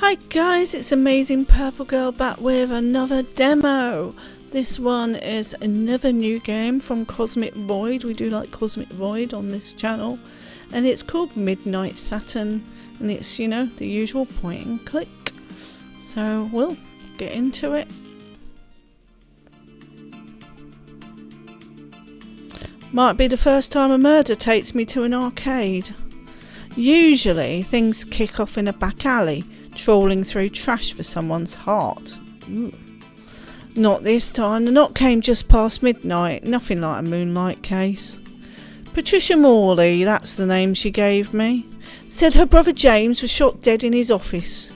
Hi guys, it's Amazing Purple Girl back with another demo. This one is another new game from Cosmic Void. We do like Cosmic Void on this channel. And it's called Midnight Saturn. And it's, you know, the usual point and click. So we'll get into it. Might be the first time a murder takes me to an arcade. Usually things kick off in a back alley, trawling through trash for someone's heart. Ooh. Not this time. The knock came just past midnight. Nothing like a moonlight case. Patricia Morley, that's the name she gave me, said her brother James was shot dead in his office.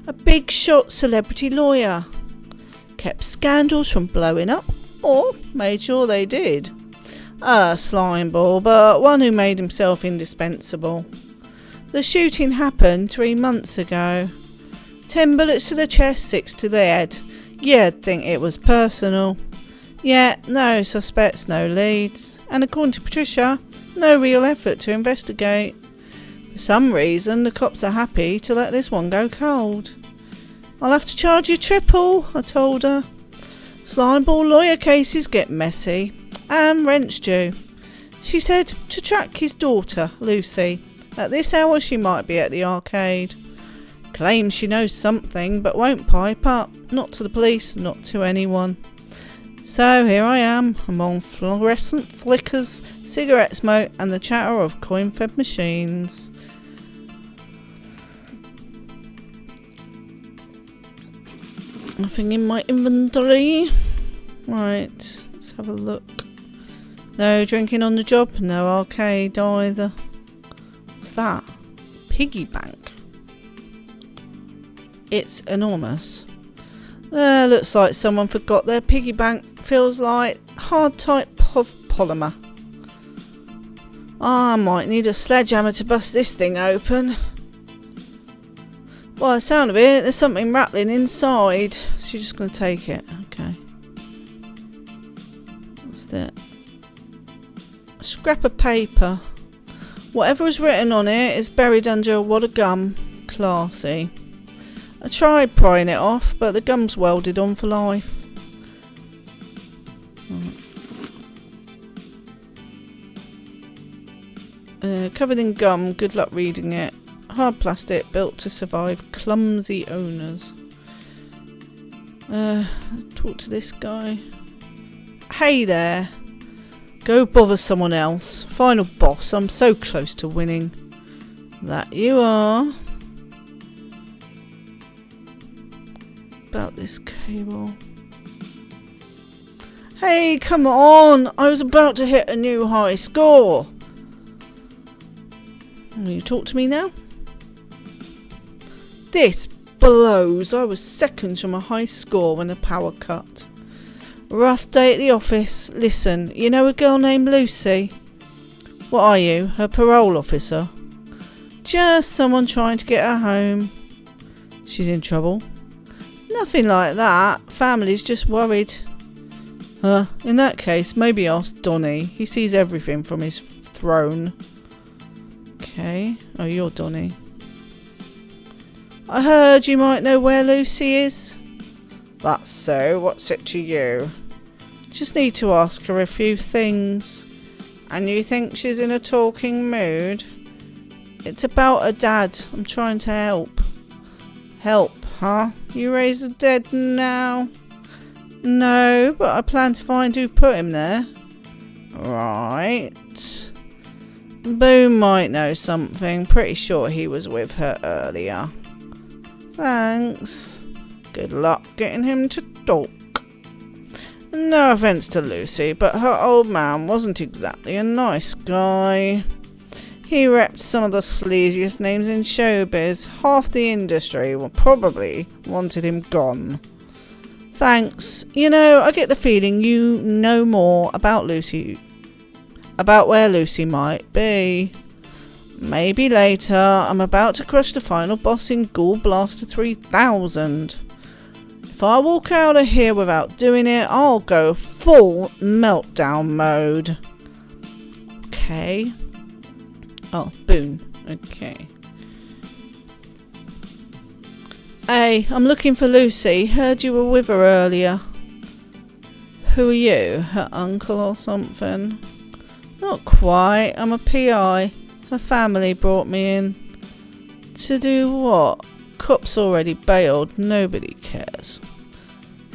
A big shot celebrity lawyer. Kept scandals from blowing up, or made sure they did. A slime ball, but one who made himself indispensable. The shooting happened 3 months ago. 10 bullets to the chest, 6 to the head. You'd think it was personal. Yet, no suspects, no leads. And according to Patricia, no real effort to investigate. For some reason, the cops are happy to let this one go cold. I'll have to charge you triple, I told her. Slimeball lawyer cases get messy. And rent's due. She said to track his daughter, Lucy. At this hour she might be at the arcade. Claims she knows something but won't pipe up. Not to the police, not to anyone. So here I am, among fluorescent flickers, cigarette smoke and the chatter of coin-fed machines. Nothing in my inventory. Right, let's have a look. No drinking on the job, no arcade either. What's that? Piggy bank. It's enormous. Looks like someone forgot their piggy bank. Feels like hard type of polymer. I might need a sledgehammer to bust this thing open. By the sound of it, there's something rattling inside. So you're just going to take it. Okay. What's that? A scrap of paper. Whatever was written on it is buried under a wad of gum. Classy. I tried prying it off, but the gum's welded on for life. Covered in gum, good luck reading it. Hard plastic, built to survive clumsy owners. Talk to this guy. Hey there. Go bother someone else. Final boss, I'm so close to winning. That you are. About this cable. Hey, come on! I was about to hit a new high score. Will you talk to me now? This blows. I was seconds from a high score when the power cut. Rough day at the office. Listen, you know a girl named Lucy? What are you, her parole officer? Just someone trying to get her home. She's in trouble? Nothing like that. Family's just worried. In that case, maybe ask Donny. He sees everything from his throne. Okay. Oh, you're Donny. I heard you might know where Lucy is. That's so. What's it to you? Just need to ask her a few things. And you think she's in a talking mood? It's about her dad. I'm trying to help. Help, huh? You raise the dead now? No, but I plan to find who put him there. Right. Boone might know something. Pretty sure he was with her earlier. Thanks. Good luck getting him to talk. No offence to Lucy, but her old man wasn't exactly a nice guy. He repped some of the sleaziest names in showbiz. Half the industry probably wanted him gone. Thanks. You know, I get the feeling you know more about Lucy. About where Lucy might be. Maybe later. I'm about to crush the final boss in Ghoul Blaster 3000. If I walk out of here without doing it, I'll go full meltdown mode. Okay. Oh, Boone. Okay. Hey, I'm looking for Lucy. Heard you were with her earlier. Who are you? Her uncle or something? Not quite. I'm a PI. Her family brought me in. To do what? Cops already bailed. Nobody cares.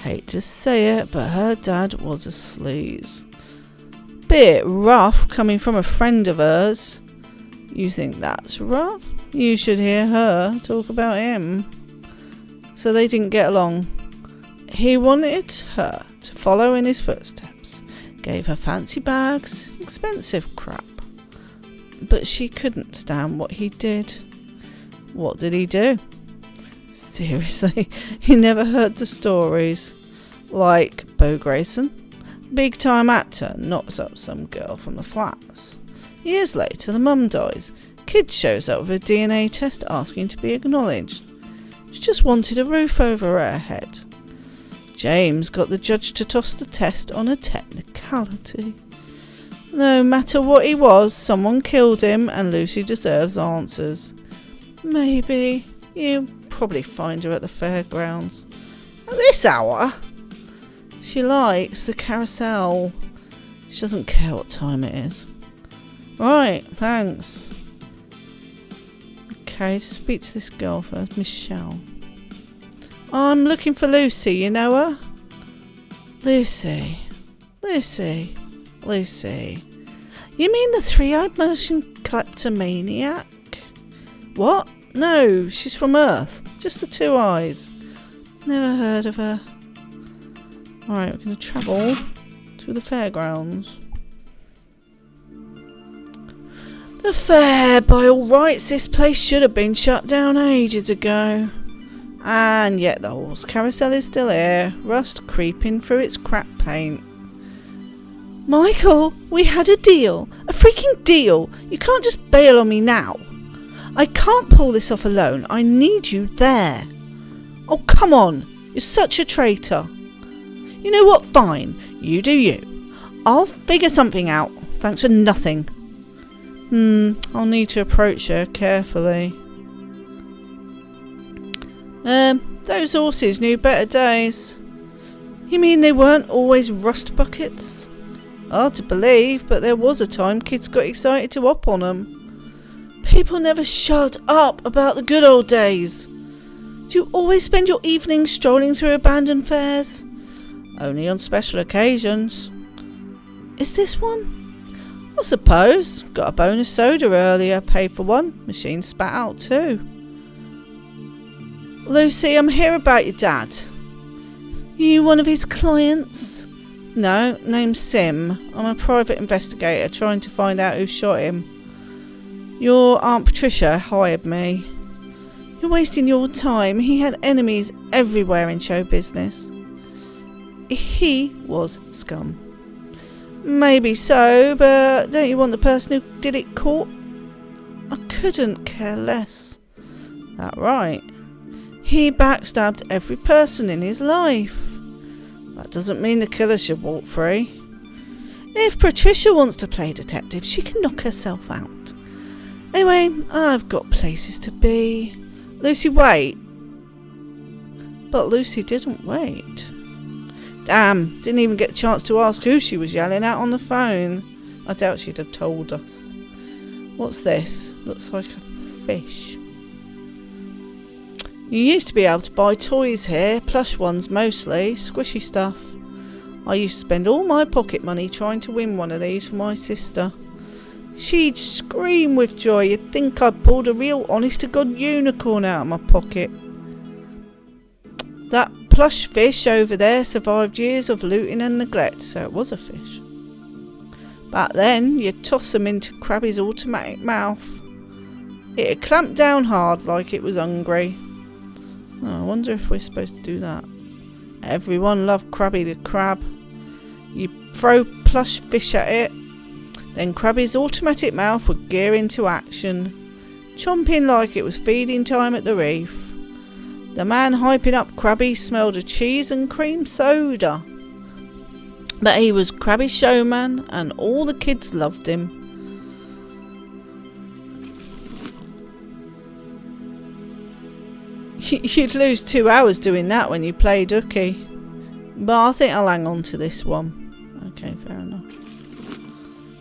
Hate to say it, but her dad was a sleaze. Bit rough coming from a friend of hers. You think that's rough? You should hear her talk about him. So they didn't get along. He wanted her to follow in his footsteps. Gave her fancy bags, expensive crap. But she couldn't stand what he did. What did he do? Seriously, you never heard the stories. Like Bo Grayson, big time actor, knocks up some girl from the flats. Years later, the mum dies. Kid shows up with a DNA test asking to be acknowledged. She just wanted a roof over her head. James got the judge to toss the test on a technicality. No matter what he was, someone killed him and Lucy deserves answers. Maybe. You probably find her at the fairgrounds. At this hour? She likes the carousel. She doesn't care what time it is. Right, thanks. Okay, speak to this girl first, Michelle. I'm looking for Lucy, you know her? Lucy. You mean the three-eyed Martian kleptomaniac? What? No, she's from Earth. Just the two eyes. Never heard of her. Alright, we're going to travel to the fairgrounds. The fair, by all rights, this place should have been shut down ages ago. And yet the horse carousel is still here, rust creeping through its cracked paint. Michael, we had a deal. A freaking deal. You can't just bail on me now. I can't pull this off alone. I need you there. Oh, come on. You're such a traitor. You know what? Fine. You do you. I'll figure something out. Thanks for nothing. I'll need to approach her carefully. Those horses knew better days. You mean they weren't always rust buckets? Hard to believe, but there was a time kids got excited to hop on them. People never shut up about the good old days. Do you always spend your evenings strolling through abandoned fairs? Only on special occasions. Is this one? I suppose. Got a bonus soda earlier. Paid for one. Machine spat out too. Lucy, I'm here about your dad. You one of his clients? No, name's Simm. I'm a private investigator trying to find out who shot him. Your Aunt Patricia hired me. You're wasting your time. He had enemies everywhere in show business. He was scum. Maybe so, but don't you want the person who did it caught? I couldn't care less. That right. He backstabbed every person in his life. That doesn't mean the killer should walk free. If Patricia wants to play detective, she can knock herself out. Anyway, I've got places to be. Lucy, wait. But Lucy didn't wait. Damn, didn't even get a chance to ask who she was yelling at on the phone. I doubt she'd have told us. What's this? Looks like a fish. You used to be able to buy toys here, plush ones mostly, squishy stuff. I used to spend all my pocket money trying to win one of these for my sister. She'd scream with joy. You'd think I'd pulled a real honest-to-God unicorn out of my pocket. That plush fish over there survived years of looting and neglect, so it was a fish. Back then, you'd toss them into Krabby's automatic mouth. It'd clamp down hard like it was hungry. Oh, I wonder if we're supposed to do that. Everyone loved Krabby the Crab. You throw plush fish at it, then Krabby's automatic mouth would gear into action, chomping like it was feeding time at the reef. The man hyping up Krabby smelled of cheese and cream soda. But he was Krabby's showman and all the kids loved him. You'd lose 2 hours doing that when you played hooky. But I think I'll hang on to this one. Okay, fair enough.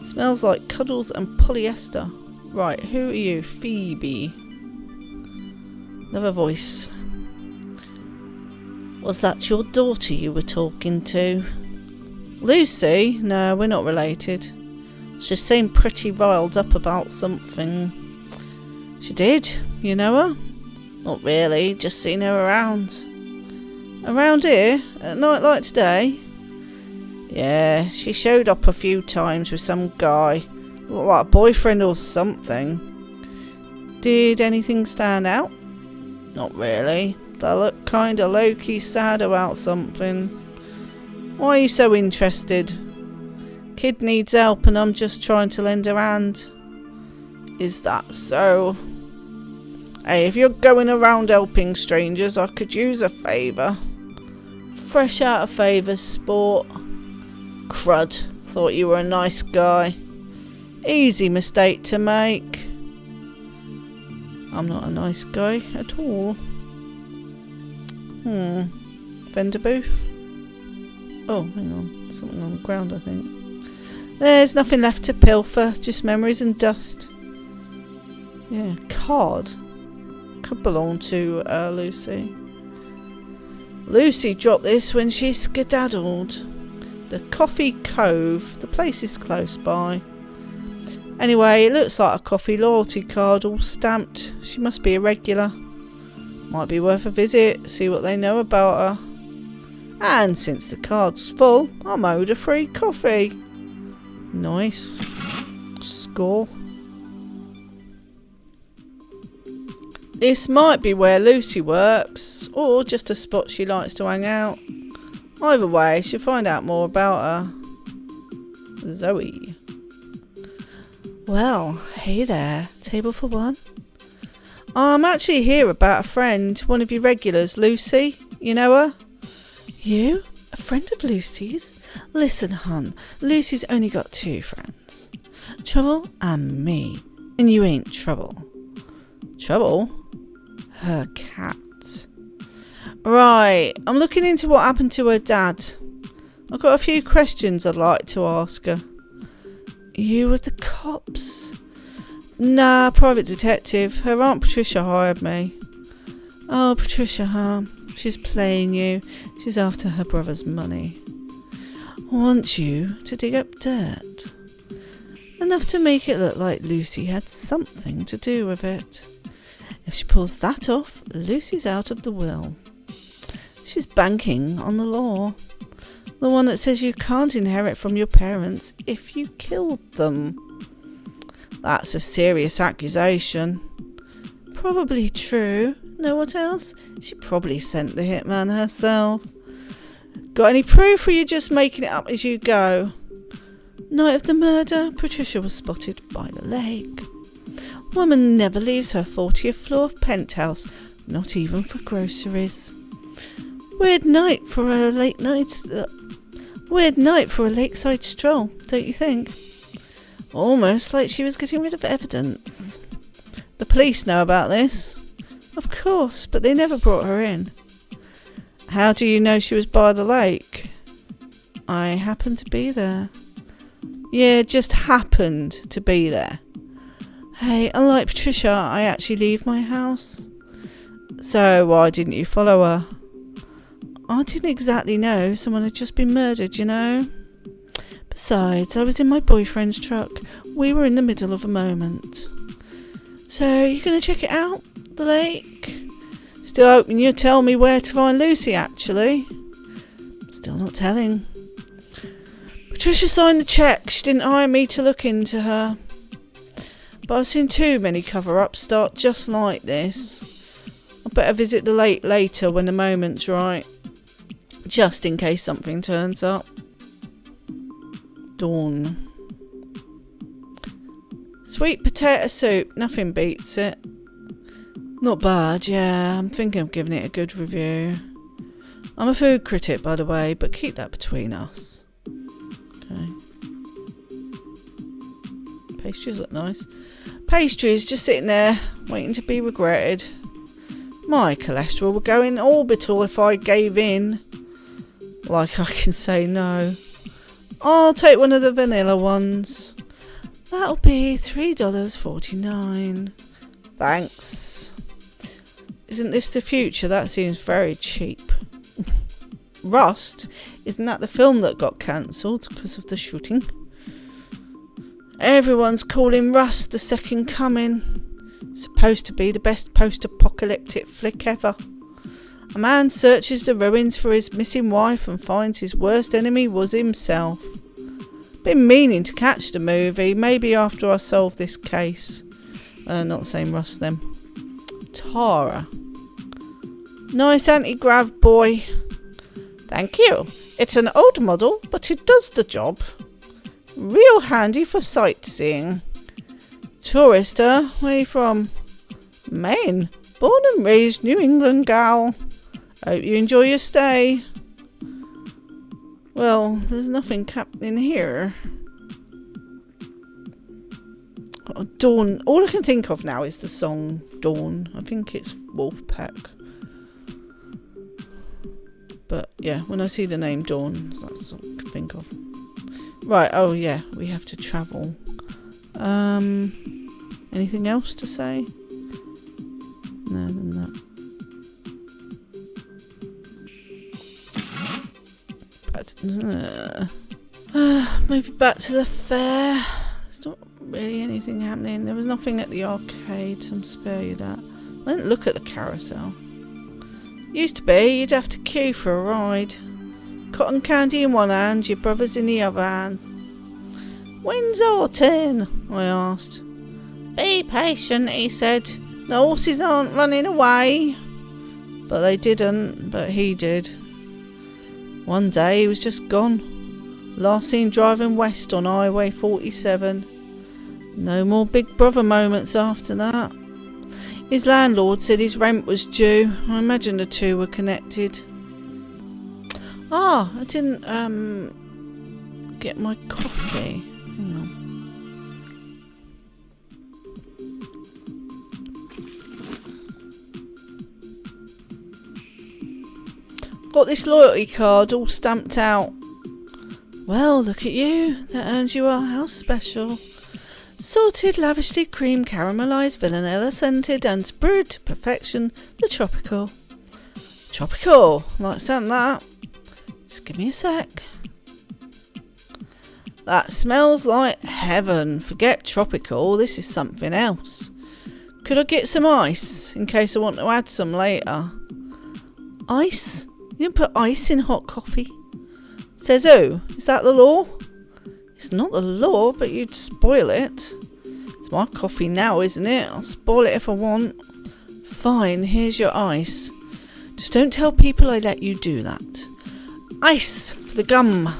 Smells like cuddles and polyester. Right, who are you? Phoebe. Another voice. Was that your daughter you were talking to? Lucy? No, we're not related. She seemed pretty riled up about something. She did? You know her? Not really, just seen her around. Around here? At night like today? Yeah, she showed up a few times with some guy. Looked like a boyfriend or something. Did anything stand out? Not really. They look kinda low-key sad about something. Why are you so interested? Kid needs help and I'm just trying to lend a hand. Is that so? Hey, if you're going around helping strangers, I could use a favour. Fresh out of favours, sport. Crud. Thought you were a nice guy. Easy mistake to make. I'm not a nice guy at all. Vendor booth? Oh, hang on. Something on the ground, I think. There's nothing left to pilfer. Just memories and dust. Yeah, card. Could belong to Lucy. Lucy dropped this when she skedaddled. The Coffee Cove. The place is close by. Anyway, it looks like a coffee loyalty card all stamped. She must be a regular. Might be worth a visit, see what they know about her. And since the card's full, I'm owed a free coffee. Nice. Score. This might be where Lucy works, or just a spot she likes to hang out. Either way, she'll find out more about her. Zoe. Well, hey there. Table for one? I'm actually here about a friend, one of your regulars, Lucy. You know her? You? A friend of Lucy's? Listen, hun, Lucy's only got 2 friends. Trouble and me. And you ain't Trouble. Trouble? Her cat. Right, I'm looking into what happened to her dad. I've got a few questions I'd like to ask her. You with the cops? Nah, private detective. Her Aunt Patricia hired me. Oh, Patricia, huh? She's playing you. She's after her brother's money. Want you to dig up dirt. Enough to make it look like Lucy had something to do with it. If she pulls that off, Lucy's out of the will. She's banking on the law. The one that says you can't inherit from your parents if you killed them. That's a serious accusation. Probably true. Know what else? She probably sent the hitman herself. Got any proof or you just making it up as you go? Night of the murder, Patricia was spotted by the lake. Woman never leaves her 40th floor of penthouse, not even for groceries. Weird night for a lakeside stroll, don't you think? Almost like she was getting rid of evidence. The police know about this. Of course, but they never brought her in. How do you know she was by the lake? I happened to be there. Yeah, just happened to be there. Hey, unlike Patricia, I actually leave my house. So why didn't you follow her? I didn't exactly know someone had just been murdered, you know. Besides, I was in my boyfriend's truck. We were in the middle of a moment. So, you going to check it out? The lake? Still hoping you'll tell me where to find Lucy, actually. Still not telling. Patricia signed the cheque. She didn't hire me to look into her. But I've seen too many cover-ups start just like this. I better visit the lake later when the moment's right. Just in case something turns up. Dawn. Sweet potato soup. Nothing beats it. Not bad, yeah. I'm thinking of giving it a good review. I'm a food critic, by the way, but keep that between us. Okay. Pastries look nice. Pastries just sitting there, waiting to be regretted. My cholesterol would go in orbital if I gave in. Like I can say no. I'll take one of the vanilla ones. That'll be $3.49. Thanks. Isn't this the future? That seems very cheap. Rust? Isn't that the film that got cancelled because of the shooting? Everyone's calling Rust the Second Coming. Supposed to be the best post-apocalyptic flick ever. A man searches the ruins for his missing wife and finds his worst enemy was himself. Been meaning to catch the movie, maybe after I solve this case. Not the same Rust then. Tara. Nice anti-grav, boy. Thank you. It's an old model, but it does the job. Real handy for sightseeing. Tourister, where you from? Maine. Born and raised New England gal. Hope you enjoy your stay. Well, there's nothing happening here. Oh, Dawn. All I can think of now is the song Dawn. I think it's Wolfpack. But yeah, when I see the name Dawn, that's what I can think of. Right, oh yeah, we have to travel. Anything else to say? No, no. Maybe back to the fair. There's not really anything happening. There was nothing at the arcade, so I'm spare you that. I didn't look at the carousel. Used to be, you'd have to queue for a ride. Cotton candy in one hand, your brother's in the other hand. When's our turn? I asked. Be patient, he said. The horses aren't running away. But they didn't, but he did. One day he was just gone. Last seen driving west on Highway 47. No more Big Brother moments after that. His landlord said his rent was due. I imagine the two were connected. Ah, I didn't get my coffee. Hang on. Got this loyalty card all stamped out. Well, look at you. That earns you our house special. Salted, lavishly cream caramelised, vanilla scented and brewed to perfection. The tropical. Tropical? Like something like that. Just give me a sec. That smells like heaven. Forget tropical. This is something else. Could I get some ice in case I want to add some later? Ice? You don't put ice in hot coffee. Says who? Is that the law? It's not the law, but you'd spoil it. It's my coffee now, isn't it? I'll spoil it if I want. Fine, here's your ice. Just don't tell people I let you do that. Ice for the gum.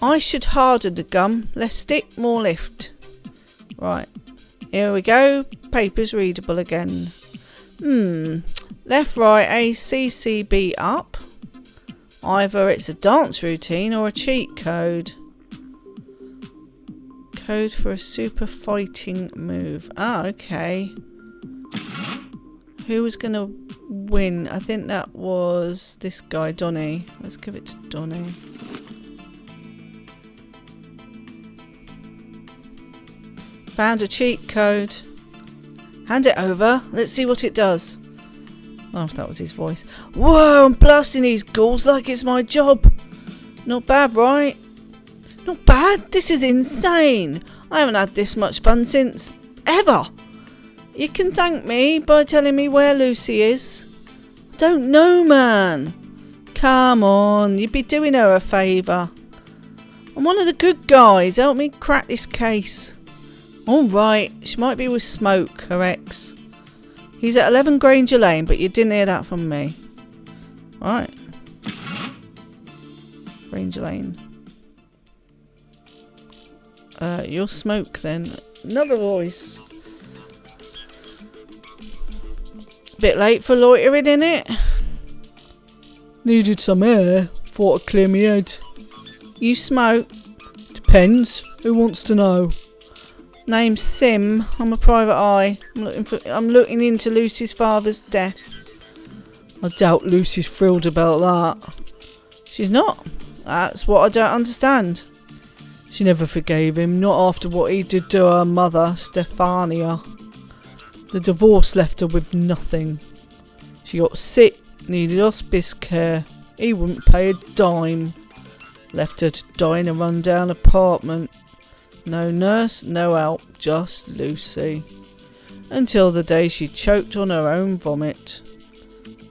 Ice should harden the gum. Less stick, more lift. Right, here we go. Paper's readable again. Left, right, A, C, C, B, up. Either it's a dance routine or a cheat code. Code for a super fighting move. Ah, okay. Who was going to win? I think that was this guy, Donny. Let's give it to Donny. Found a cheat code. Hand it over. Let's see what it does. Oh, that was his voice. Whoa, I'm blasting these ghouls like it's my job. Not bad, right? Not bad? This is insane. I haven't had this much fun since ever. You can thank me by telling me where Lucy is. Don't know, man. Come on, you'd be doing her a favour. I'm one of the good guys. Help me crack this case. Alright, she might be with Smoke, her ex. He's at 11 Granger Lane, but you didn't hear that from me. Right. Granger Lane. You're Smoke then. Another voice. Bit late for loitering, innit? Needed some air. Thought I'd clear me head. You Smoke? Depends. Who wants to know? Name's Simm. I'm a private eye. I'm looking into Lucy's father's death. I doubt Lucy's thrilled about that. She's not. That's what I don't understand. She never forgave him, not after what he did to her mother, Stefania. The divorce left her with nothing. She got sick, needed hospice care. He wouldn't pay a dime. Left her to die in a run-down apartment. No nurse, no help, just Lucy. Until the day she choked on her own vomit.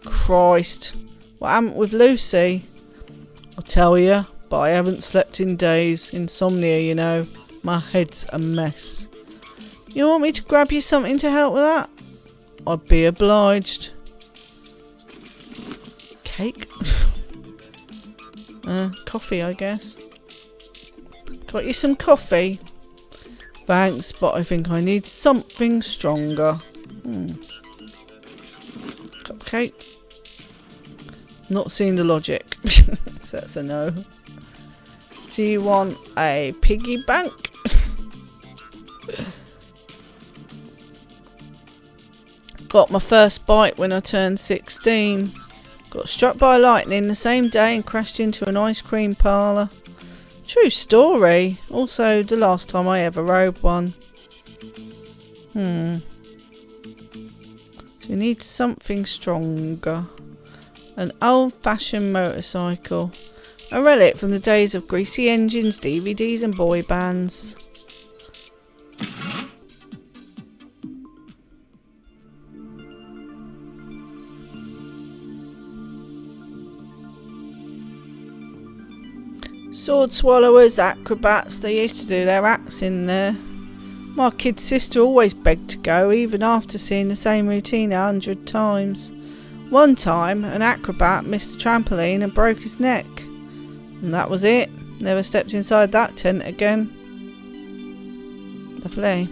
Christ, what happened with Lucy? I'll tell you, but I haven't slept in days. Insomnia, you know. My head's a mess. You want me to grab you something to help with that? I'd be obliged. Cake? Coffee, I guess. Got you some coffee? Thanks, but I think I need something stronger. Cupcake? Not seeing the logic. So that's a no. Do you want a piggy bank? Got my first bite when I turned 16. Got struck by lightning the same day and crashed into an ice cream parlour. True story. Also the last time I ever rode one. So we need something stronger. An old-fashioned motorcycle. A relic from the days of greasy engines, DVDs and boy bands. Sword swallowers, acrobats, they used to do their acts in there. My kid sister always begged to go, even after seeing the same routine 100 times. One time, an acrobat missed a trampoline and broke his neck. And that was it. Never stepped inside that tent again. Lovely.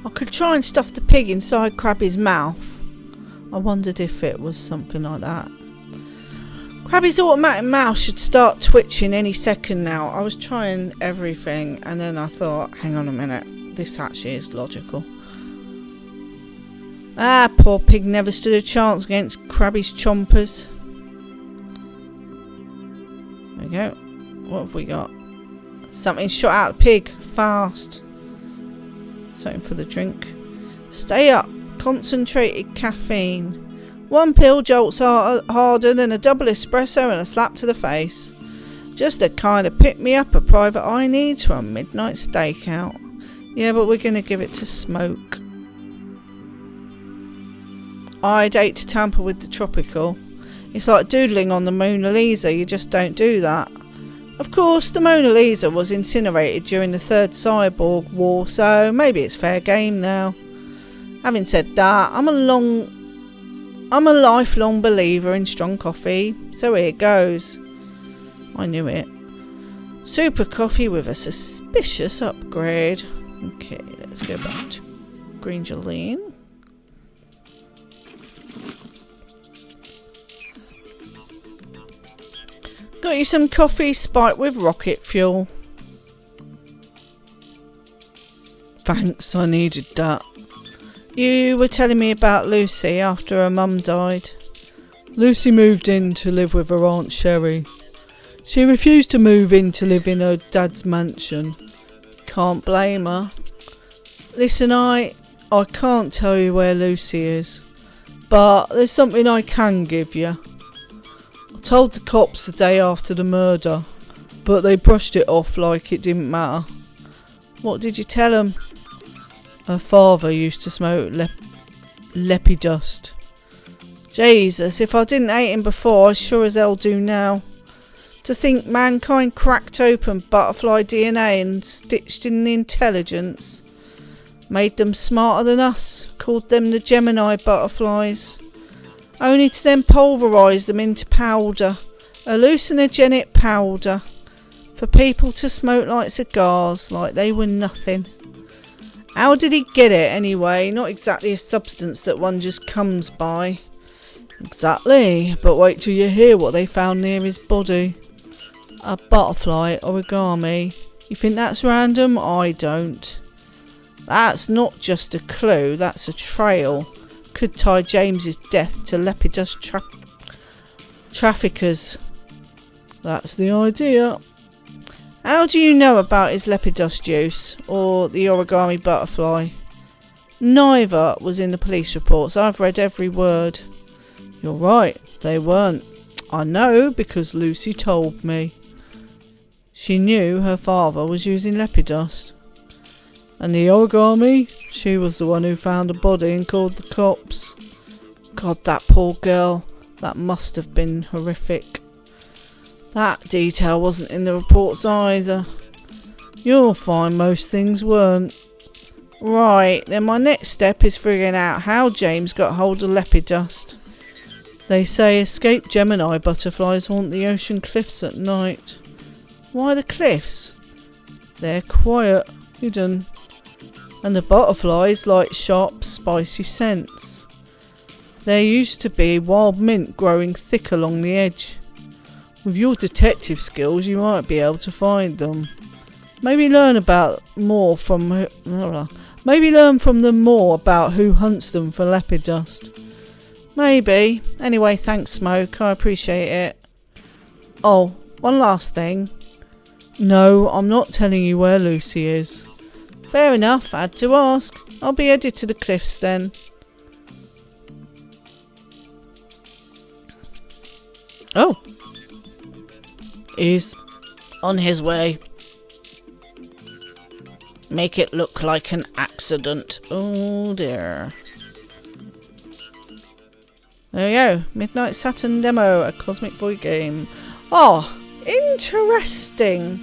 I could try and stuff the pig inside Krabby's mouth. I wondered if it was something like that. Krabby's automatic mouth should start twitching any second now. I was trying everything and then I thought, hang on a minute, this actually is logical. Ah, poor pig never stood a chance against Krabby's chompers. There we go. What have we got? Something shot out the pig. Fast. Something for the drink. Stay up. Concentrated caffeine. One pill jolts harder than a double espresso and a slap to the face. Just the kind of pick-me-up a private eye needs for a midnight stakeout. Yeah, but we're going to give it to smoke. I'd hate to tamper with the tropical. It's like doodling on the Mona Lisa. You just don't do that. Of course, the Mona Lisa was incinerated during the Third Cyborg War, so maybe it's fair game now. Having said that, I'm a lifelong believer in strong coffee, so here goes. I knew it. Super coffee with a suspicious upgrade. Okay, let's go back to green gelatine. Got you some coffee spiked with rocket fuel. Thanks, I needed that. You were telling me about Lucy after her mum died. Lucy moved in to live with her Aunt Sherry. She refused to move in to live in her dad's mansion. Can't blame her. Listen, I can't tell you where Lucy is, but there's something I can give you. I told the cops the day after the murder, but they brushed it off like it didn't matter. What did you tell them? Her father used to smoke leppy dust. Jesus, if I didn't hate him before, I sure as hell do now. To think mankind cracked open butterfly DNA and stitched in the intelligence. Made them smarter than us, called them the Gemini butterflies. Only to then pulverise them into powder, hallucinogenic powder, for people to smoke like cigars, like they were nothing. How did he get it anyway? Not exactly a substance that one just comes by. Exactly, but wait till you hear what they found near his body. A butterfly origami. You think that's random? I don't. That's not just a clue, that's a trail. Could tie James's death to lepidus traffickers. That's the idea. How do you know about his lepidus juice or the origami butterfly? Neither was in the police reports. I've read every word. You're right, they weren't. I know because Lucy told me. She knew her father was using lepidus. And the origami? She was the one who found the body and called the cops. God, that poor girl. That must have been horrific. That detail wasn't in the reports either. You'll find most things weren't. Right, then my next step is figuring out how James got hold of lepidus. They say escaped Gemini butterflies haunt the ocean cliffs at night. Why the cliffs? They're quiet, hidden. And the butterflies like sharp, spicy scents. There used to be wild mint growing thick along the edge. With your detective skills, you might be able to find them. Maybe learn from them more about who hunts them for lepidus. Maybe. Anyway, thanks, Smoke. I appreciate it. Oh, one last thing. No, I'm not telling you where Lucy is. Fair enough, had to ask. I'll be headed to the cliffs then. Oh. He's on his way. Make it look like an accident. Oh dear. There we go. Midnight Saturn demo, a Cosmic Void game. Oh, interesting.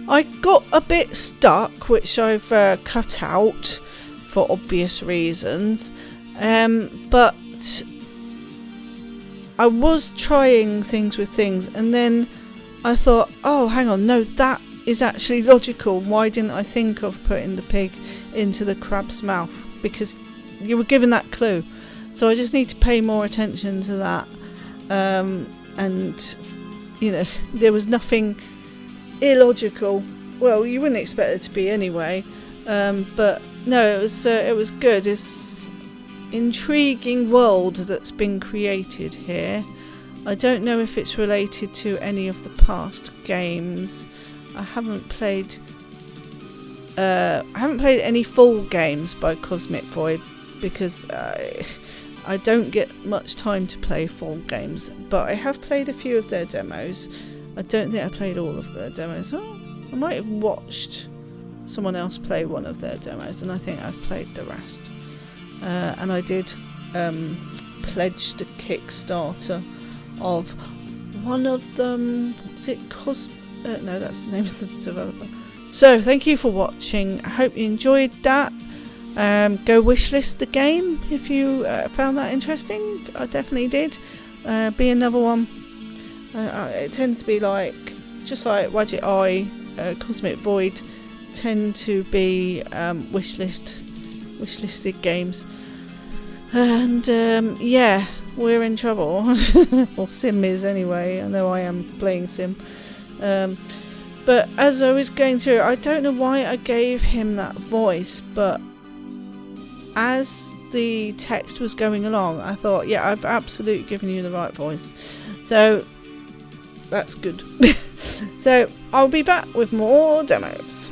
I got a bit stuck, which I've cut out for obvious reasons. But I was trying things with things, and then I thought, oh, hang on, no, that is actually logical. Why didn't I think of putting the pig into the crab's mouth? Because you were given that clue. So I just need to pay more attention to that. And, you know, there was nothing illogical. Well, you wouldn't expect it to be anyway. But no, it was good. It's intriguing world that's been created here. I don't know if it's related to any of the past games. I haven't played any full games by Cosmic Void because I don't get much time to play full games, but I have played a few of their demos. I don't think I played all of their demos. Oh, I might have watched someone else play one of their demos, and I think I've played the rest. And I did pledge the Kickstarter of one of them. Was it no, that's the name of the developer. So thank you for watching. I hope you enjoyed that. Go wishlist the game if you found that interesting. I definitely did. Be another one. It tends to be like, just like Wadget Eye, Cosmic Void tend to be wishlisted games. And yeah, we're in trouble. Or Simm is anyway. I know I am playing Simm. But as I was going through, I don't know why I gave him that voice, but as the text was going along, I thought, yeah, I've absolutely given you the right voice. So that's good. So I'll be back with more demos.